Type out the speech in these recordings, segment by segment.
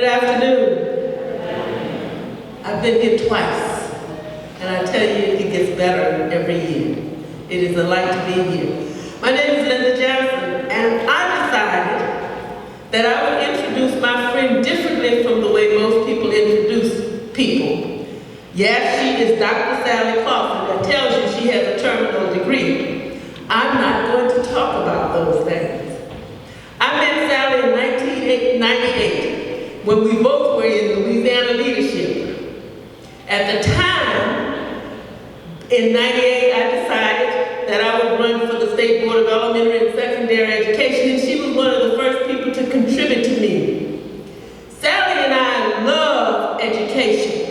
Good afternoon. I've been here twice, and I tell you, it gets better every year. It is a light to be here. My name is Linda Johnson, and I decided that I would introduce my friend differently from the way most people introduce people. Yes, she is Dr. Sally Clausen that tells you she has a terminal degree. I'm not going to talk about those things. I met Sally in 1998 when we both were in Louisiana leadership. At the time, in 98, I decided that I would run for the State Board of Elementary and Secondary Education, and she was one of the first people to contribute to me. Sally and I love education.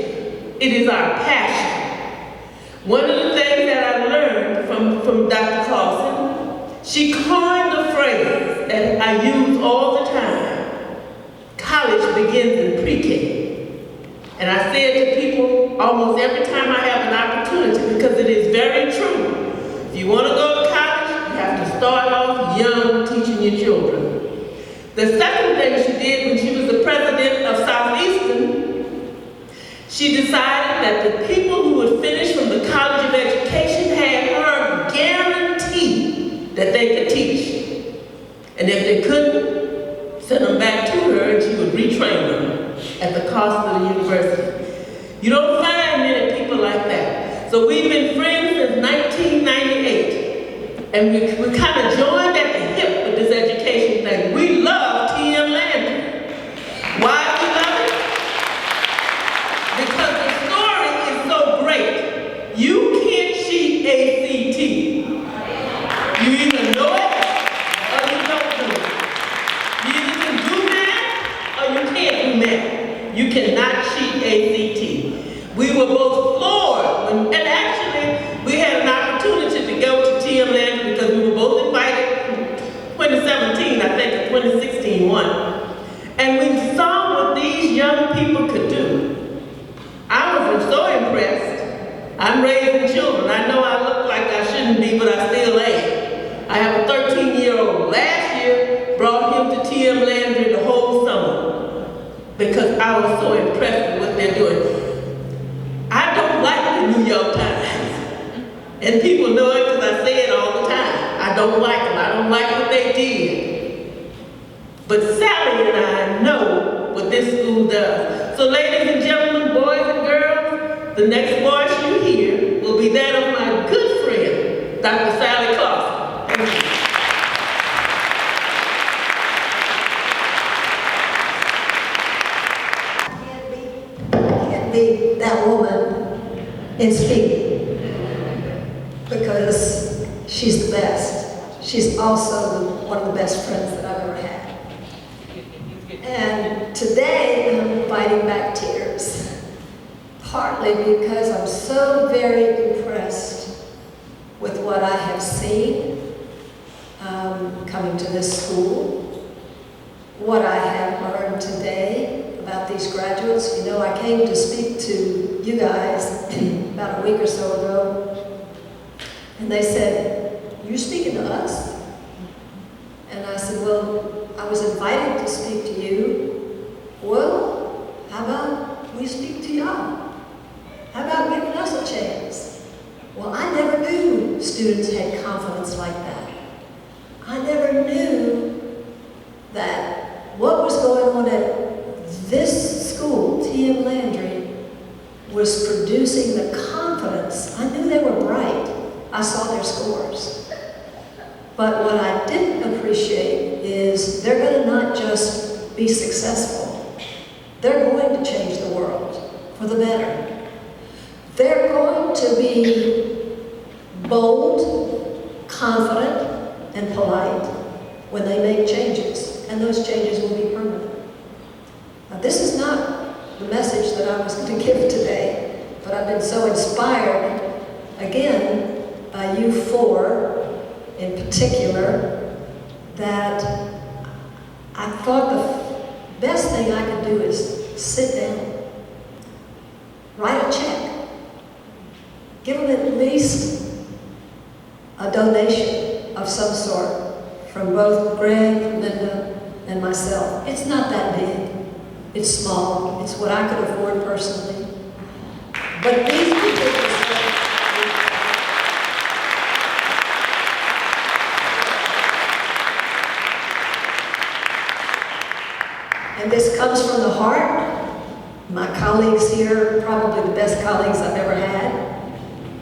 It is our passion. One of the things that I learned from Dr. Clausen, she coined a phrase that I use all the time. College begins in pre-K. And I say it to people almost every time I have an opportunity because it is very true. If you want to go to college, you have to start off young teaching your children. The second thing she did when she was the president of Southeastern, she decided that the people who would finish from the College of Education had her guarantee that they could teach. And if they couldn't, send them back to her and she would retrain them at the cost of the university. You don't find many people like that. So we've been friends since 1998. And we kind of joined at the hip with this education thing. We love T.M. Landry. Why do we love it? Because the story is so great. You can't cheat ACT. You either know it or you don't know it. You either can do math or you can't do math. You cannot cheat ACT. We were both floored, and actually we had an opportunity to go to T.M. Landry because we were both invited in 2017, I think, or 2016 one. And we saw what these young people could do. I was so impressed. I'm raising children. I know I look like I shouldn't be, but I still am. I have a 13-year-old. Last year, brought him to T.M. Landry the whole summer because I was so impressed with what they're doing. I don't like the New York Times. And people know it because I say it all the time. I don't like them. I don't like what they did. But Sally and I know what this school does. So ladies and gentlemen, boys and girls, the next voice you hear will be that of my good friend, Dr. Sally Clausen. Thank you. Be that woman in speaking because she's the best. She's also one of the best friends that I've ever had. And today I'm fighting back tears, partly because I'm so very impressed with what I have seen coming to this school, what I have learned today about these graduates. You know, I came to speak to you guys about a week or so ago, and they said, "You're speaking to us?" And I said, "Well, I was invited to speak to you. Well, how about we speak to y'all? How about giving us a chance?" Well, I never knew students had confidence like that. I never knew that what was going on at this school, T.M. Landry, was producing the confidence. I knew they were bright. I saw their scores. But what I didn't appreciate is they're going to not just be successful. They're going to change the world for the better. They're going to be bold, confident, and polite when they make changes. And those changes will be permanent. Now, this is not the message that I was going to give today, but I've been so inspired, again, by you four in particular, that I thought the best thing I could do is sit down, write a check, give them at least a donation of some sort from both Greg, Linda, and myself. It's not that big. It's small. It's what I could afford personally. But these people and this comes from the heart. My colleagues here are probably the best colleagues I've ever had.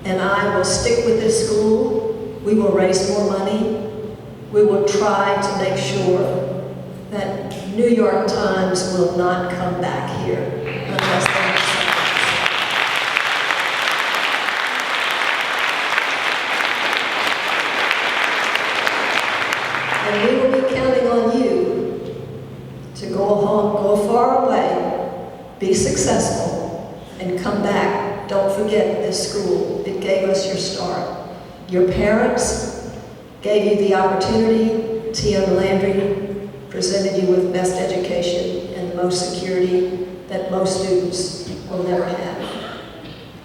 And I will stick with this school. We will raise more money. We will try to make sure that New York Times will not come back here unless they have something. And we will be counting on you to go home, go far away, be successful, and come back. Don't forget this school. It gave us your start. Your parents gave you the opportunity. T.M. Landry presented you with best education and the most security that most students will never have.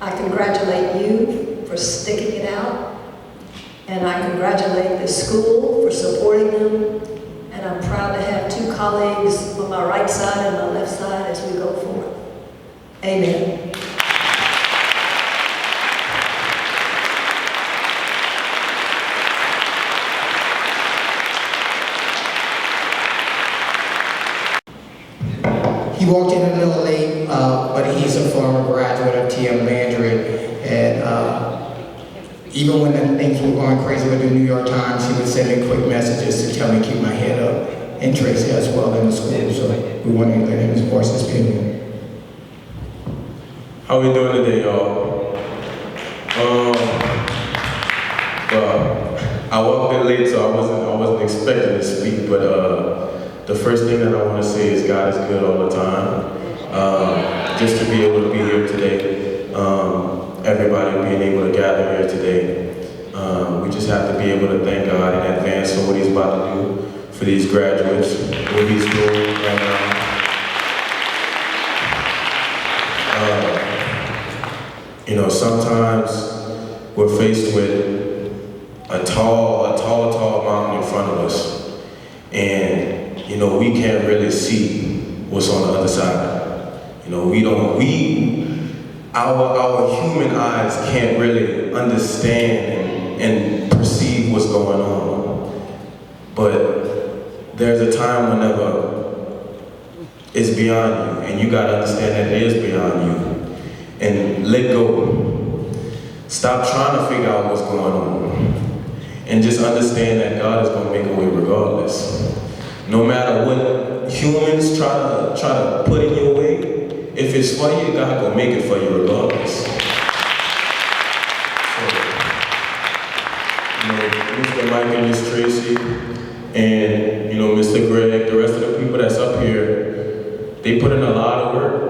I congratulate you for sticking it out, and I congratulate the school for supporting them, and I'm proud to have two colleagues on my right side and my left side as we go forward. Amen. He walked in a little late, but he's a former graduate of T.M. Landry, and even when the things were going crazy with the New York Times, he would send me quick messages to tell me to keep my head up, and Tracy as well in the school, so we wanted to let him voice his opinion. How we doing today, y'all? I walked in late, so I wasn't expecting to speak, but the first thing that I want to say is God is good all the time. Just to be able to be here today, everybody being able to gather here today, we just have to be able to thank God in advance for what He's about to do for these graduates, what He's doing right now. You know, sometimes we're faced with a tall mountain in front of us, and you know, we can't really see what's on the other side. You know, our human eyes can't really understand and perceive what's going on. But there's a time whenever it's beyond you, and you gotta understand that it is beyond you. And let go. Stop trying to figure out what's going on. And just understand that God is gonna make a way regardless. No matter what humans try to put in your way, if it's for you, God gonna make it for you regardless. So, you know, Mr. Mike and Miss Tracy, and you know, Mr. Greg, the rest of the people that's up here, they put in a lot of work.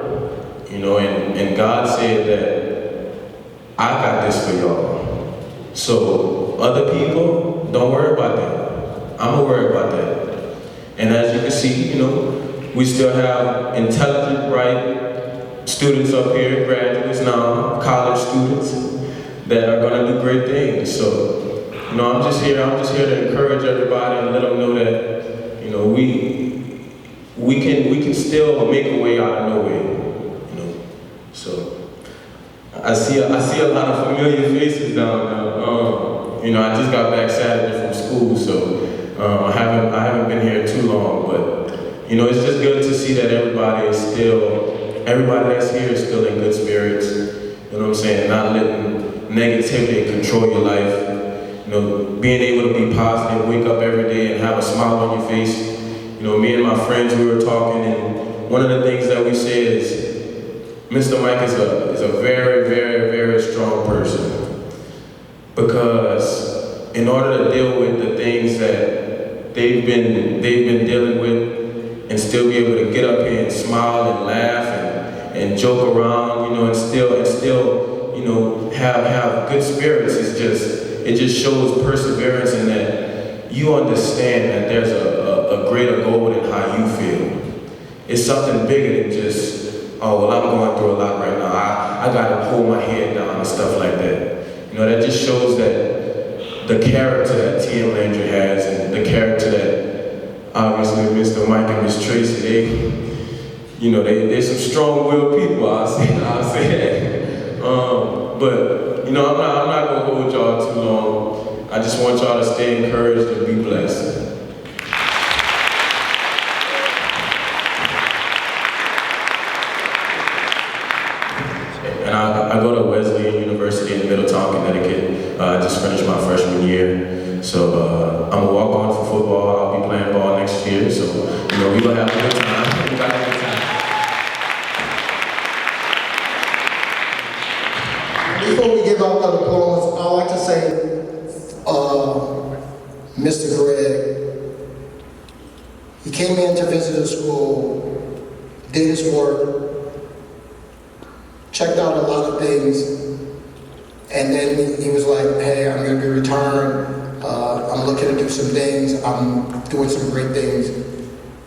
You know, and God said that I got this for y'all. So other people, don't worry about that. I'm gonna worry about that. And as you can see, you know, we still have intelligent, bright students up here, graduates now, college students that are gonna do great things. So, you know, I'm just here to encourage everybody and let them know that, you know, we can still make a way out of no way. So I see a lot of familiar faces down there. You know, I just got back Saturday from school, so I haven't been here too long. But you know, it's just good to see that everybody that's here is still in good spirits. You know what I'm saying? Not letting negativity control your life. You know, being able to be positive, wake up every day and have a smile on your face. You know, me and my friends, we were talking, and one of the things that we said is, Mr. Mike is a very, very, very strong person, because in order to deal with the things that they've been dealing with and still be able to get up here and smile and laugh and joke around, you know, and still you know, have good spirits, it just shows perseverance, and that you understand that there's a greater goal in how you feel. It's something bigger than just, oh, well, I'm going through a lot right now. I got to hold my head down and stuff like that. You know, that just shows that the character that T.M. Landry has, and the character that, obviously, Mr. Mike and Miss Tracy, you know, there's some strong-willed people, I'll say that. But, you know, I'm not gonna hold y'all too long. I just want y'all to stay encouraged and be blessed. And I go to Wesleyan University in Middletown, Connecticut. I just finished my freshman year. So I'm a walk-on for football. I'll be playing ball next year. So, you know, we're gonna have a good time. We gotta have a good time. Before we give out the applause, I'd like to say, Mr. Greg, he came in to visit the school, did his work, checked out a lot of things, and then he was like, hey, I'm going to be returned. I'm looking to do some things. I'm doing some great things.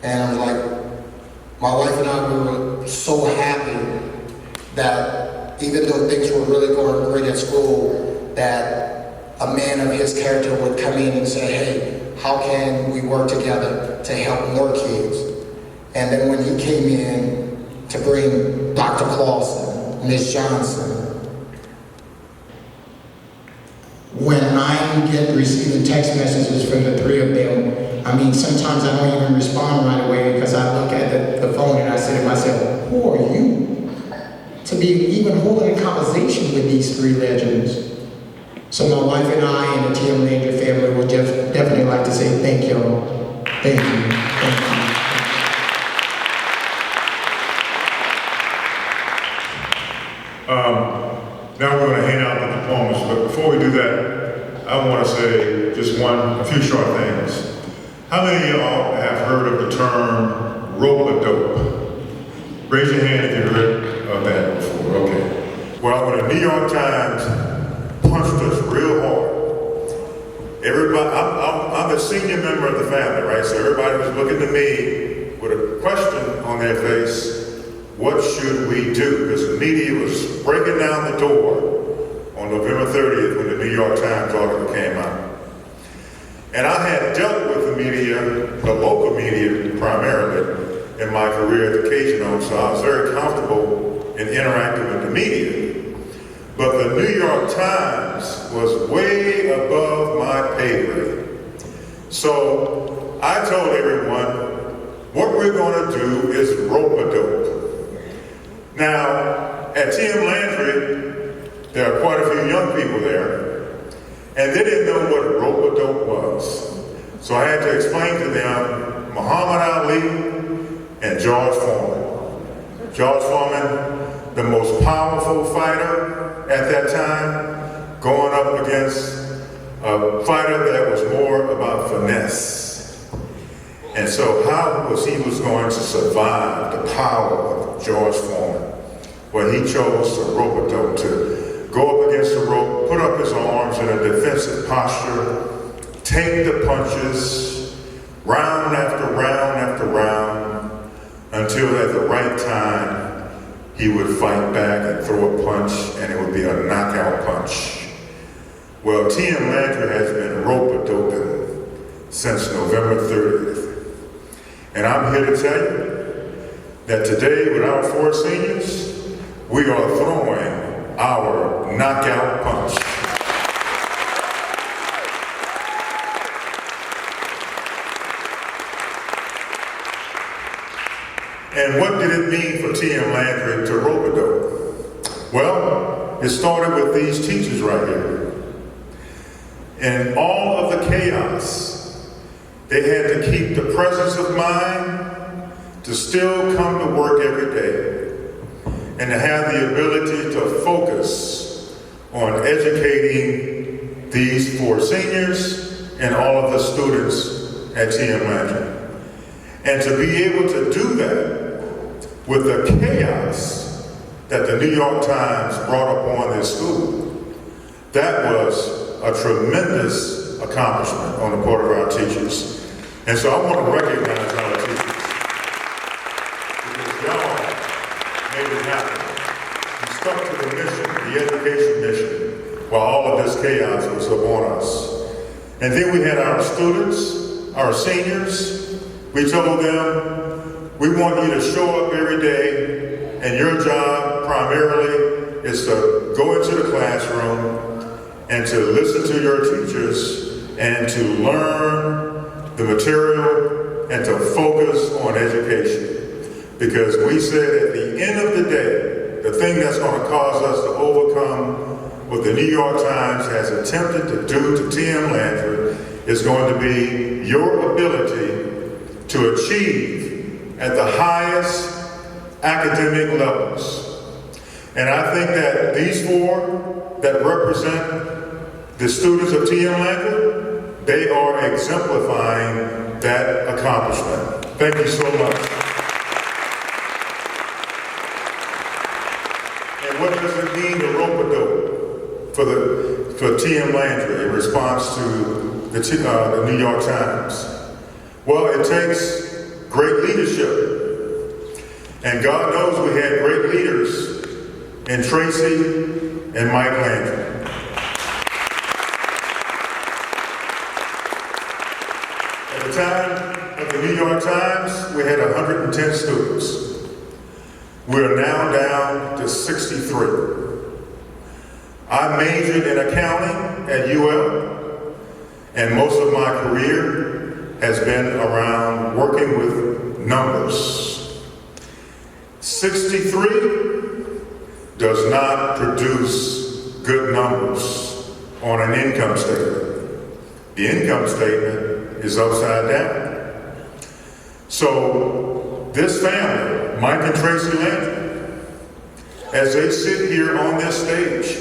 And I was like, my wife and I were so happy that even though things were really going great at school, that a man of his character would come in and say, hey, how can we work together to help more kids? And then when he came in to bring Dr. Clausen, Ms. Johnson, when I'm receiving text messages from the three of them, I mean, sometimes I don't even respond right away because I look at the phone and I say to myself, who are you to be even holding a conversation with these three legends? So my wife and I and the TM Landry family would definitely like to say thank y'all. Thank you. Thank you. Now we're going to hand out the diplomas, but before we do that, I want to say just a few short things. How many of y'all have heard of the term rope-a-dope? Raise your hand if you heard of that before. Okay. Well, when the New York Times punched us real hard, everybody, I'm a senior member of the family, right? So everybody was looking to me with a question on their face. What should we do? Because the media was breaking down the door on November 30th when the New York Times article came out. And I had dealt with the media, the local media primarily, in my career at the Cajun, so I was very comfortable in interacting with the media. But the New York Times was way above my pay grade. So I told everyone, what we're going to do is rope-a-dope. Now, at TM Landry, there are quite a few young people there, and they didn't know what a rope-a-dope was. So I had to explain to them Muhammad Ali and George Foreman. George Foreman, the most powerful fighter at that time, going up against a fighter that was more about finesse. And so how was he going to survive the power of George Foreman? Well, he chose to rope-a-dope, to go up against the rope, put up his arms in a defensive posture, take the punches, round after round after round, until at the right time, he would fight back and throw a punch, and it would be a knockout punch. Well, TM Landry has been rope-a-doping since November 30th. And I'm here to tell you that today, with our four seniors, we are throwing our knockout punch. And what did it mean for TM Landry to rope-a-dope? Well, it started with these teachers right here. In all of the chaos, they had to keep the presence of mind to still come to work every day, and to have the ability to focus on educating these four seniors and all of the students at TM Landry. And to be able to do that with the chaos that the New York Times brought upon this school, that was a tremendous accomplishment on the part of our teachers. And so I want to recognize our teachers, because y'all made it happen. You stuck to the mission, the education mission, while all of this chaos was upon us. And then we had our students, our seniors. We told them, We want you to show up every day, and your job primarily is to go into the classroom and to listen to your teachers and to learn the material and to focus on education. Because we said at the end of the day, the thing that's going to cause us to overcome what the New York Times has attempted to do to T.M. Landry is going to be your ability to achieve at the highest academic levels. And I think that these four that represent the students of T.M. Landry, they are exemplifying that accomplishment. Thank you so much. And what does it mean to rope-a-dope for T.M. Landry in response to the New York Times? Well, it takes great leadership. And God knows we had great leaders in Tracy and Mike Landry. At the time of the New York Times, we had 110 students. We're now down to 63. I majored in accounting at UL, and most of my career has been around working with numbers. 63 does not produce good numbers on an income statement. The income statement is upside down. So this family, Mike and Tracy Landry, as they sit here on this stage,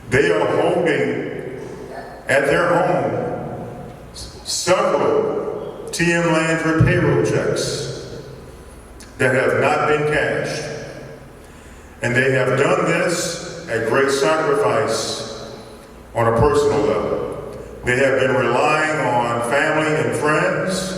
they are holding at their home several T.M. Landry payroll checks that have not been cashed. And they have done this at great sacrifice on a personal level. They have been relying on family and friends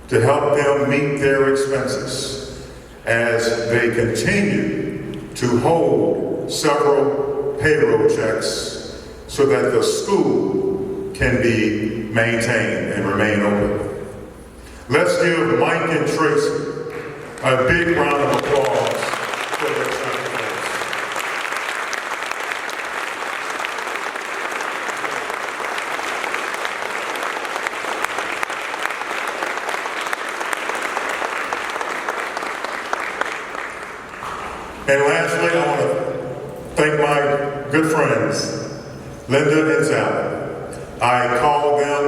to help them meet their expenses as they continue to hold several payroll checks so that the school can be maintained and remain open. Let's give Mike and Tracy a big round of applause for their sacrifice. And lastly, I want to thank my good friends, Linda and Sally. I called them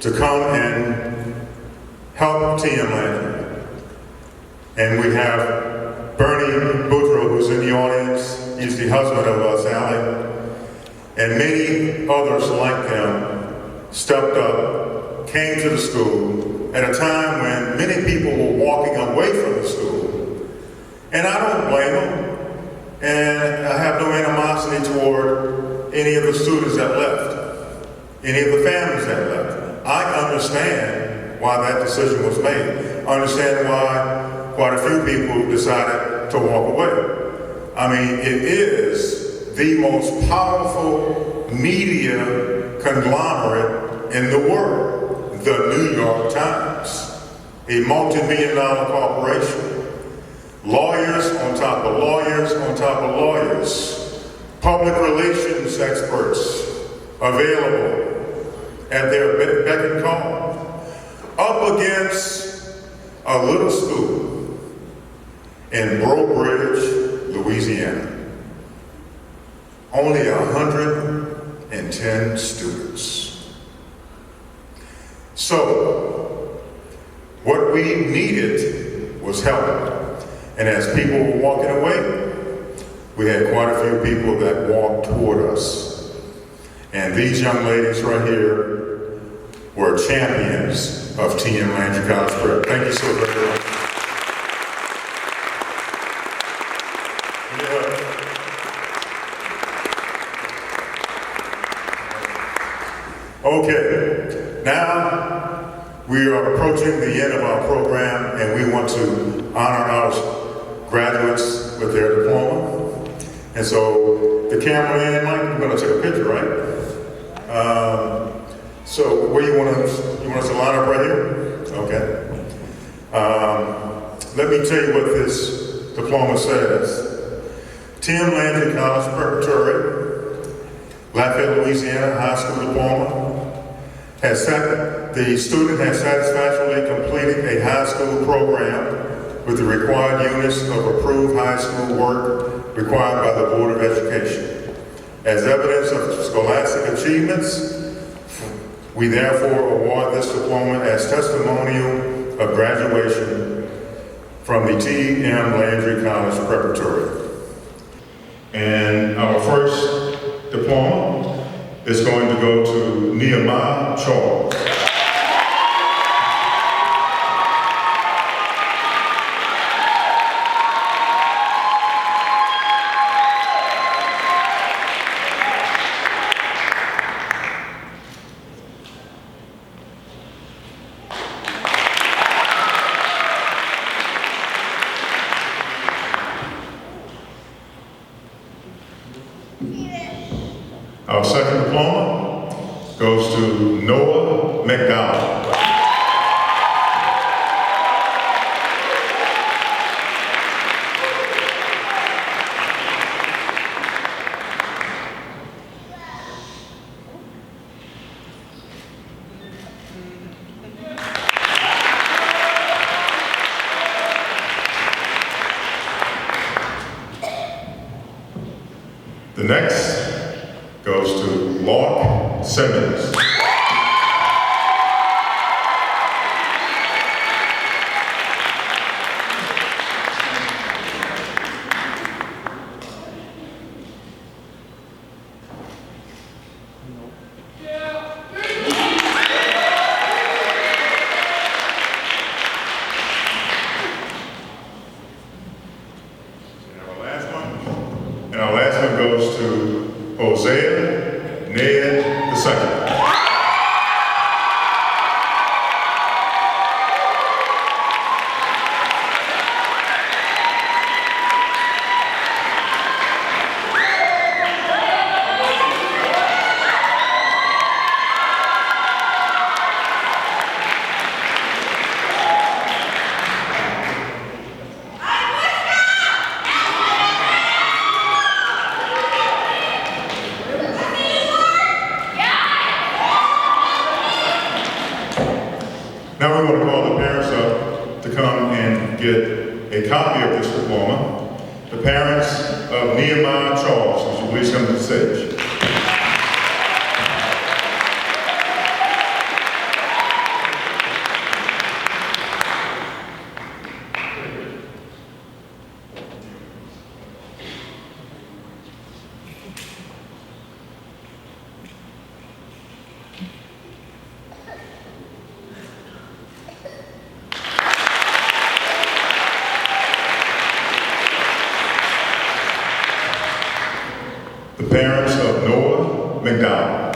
to come and help T.M. Landry. And we have Bernie Boudreaux, who's in the audience. He's the husband of Sally. And many others like them stepped up, came to the school at a time when many people were walking away from the school. And I don't blame them. And I have no animosity toward any of the students that left, any of the families that left. I understand why that decision was made. I understand why quite a few people decided to walk away. I mean, it is the most powerful media conglomerate in the world, the New York Times, a multi-million-dollar corporation. Lawyers on top of lawyers on top of lawyers, public relations experts available at their beck and call, up against a little school in Breaux Bridge, Louisiana. Only 110 students. So, what we needed was help. And as people were walking away, we had quite a few people that walked toward us. And these young ladies right here were champions of T.M. Landry College Prep. Thank you so very much. Okay, now we are approaching the end of our program, and we want to honor our graduates with their diploma. And so the cameraman, Mike, you're going to take a picture, right? So where you want us to line up right here? Okay. let me tell you what this diploma says. Tim Landry College Preparatory, Lafayette, Louisiana High School Diploma. The student has satisfactorily completed a high school program with the required units of approved high school work required by the Board of Education. As evidence of scholastic achievements, we therefore award this diploma as testimonial of graduation from the T.M. Landry College Preparatory. And our first diploma is going to go to Nehemiah Charles. Our second diploma goes to Noah McDowell. The next goes to Lark Simmons. And our last one goes to Hosea Ned II. Now we want to call the parents up to come and get a copy of this diploma. The parents of Nehemiah Charles, would you please come to the stage? The parents of Noah McDowell.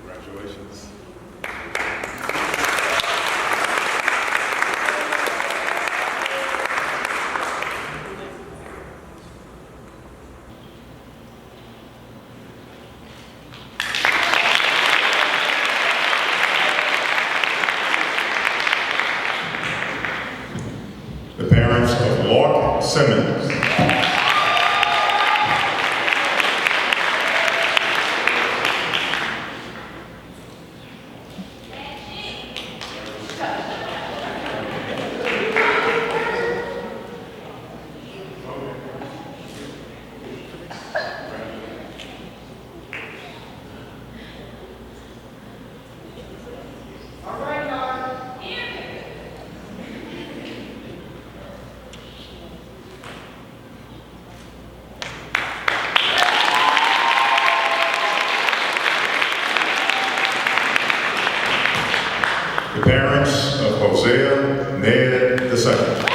Congratulations. The parents of Lark Simmons. The parents of Hosea Ned II.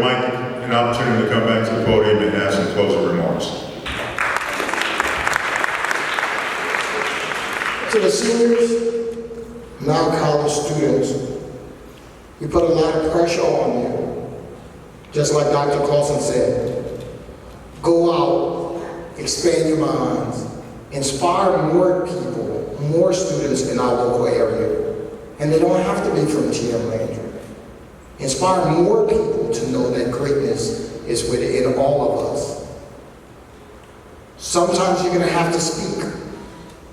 Mike an opportunity to come back to the podium and have some closing remarks. To the seniors, now college students, we put a lot of pressure on you. Just like Dr. Clausen said, go out, expand your minds, inspire more people, more students in our local area. And they don't have to be from TM Landry. Inspire more people to know that greatness is within all of us. Sometimes you're going to have to speak,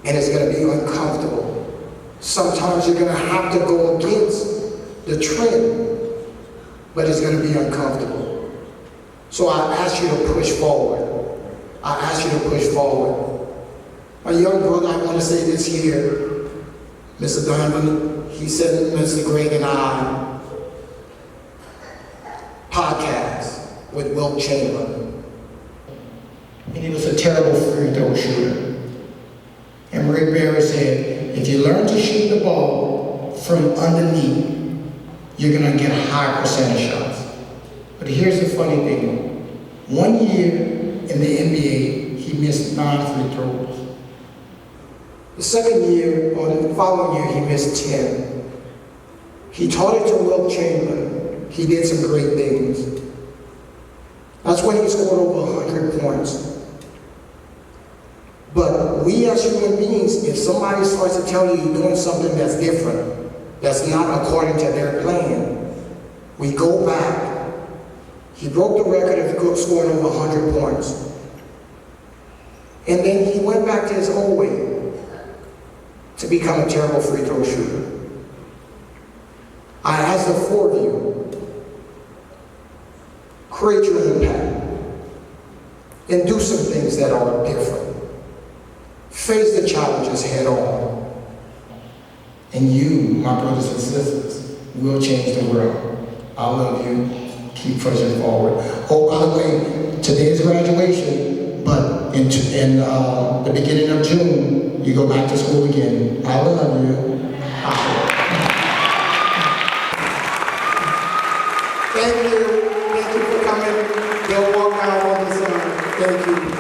and it's going to be uncomfortable. Sometimes you're going to have to go against the trend, but it's going to be uncomfortable. So I ask you to push forward. I ask you to push forward. My young brother, I want to say this here, Mr. Donovan, he said Mr. Greg and I podcast with Wilt Chamberlain. And he was a terrible free throw shooter. And Rick Barry said, if you learn to shoot the ball from underneath, you're gonna get a high percentage shots. But here's the funny thing. 1 year in the NBA, he missed 9 free throws. The second year, or the following year, he missed 10. He taught it to Wilt Chamberlain. He did some great things. That's when he scored over 100 points. But we as human beings, if somebody starts to tell you you're doing something that's different, that's not according to their plan, we go back. He broke the record of scoring over 100 points. And then he went back to his old way to become a terrible free throw shooter. I ask the 4 of you, create your impact and do some things that are different. Face the challenges head on. And you, my brothers and sisters, will change the world. I love you. Keep pushing forward. Oh, by the way, today's graduation, but in the beginning of June, you go back to school again. I love you. Thank you. Thank you for coming. They'll walk out on the side. Thank you.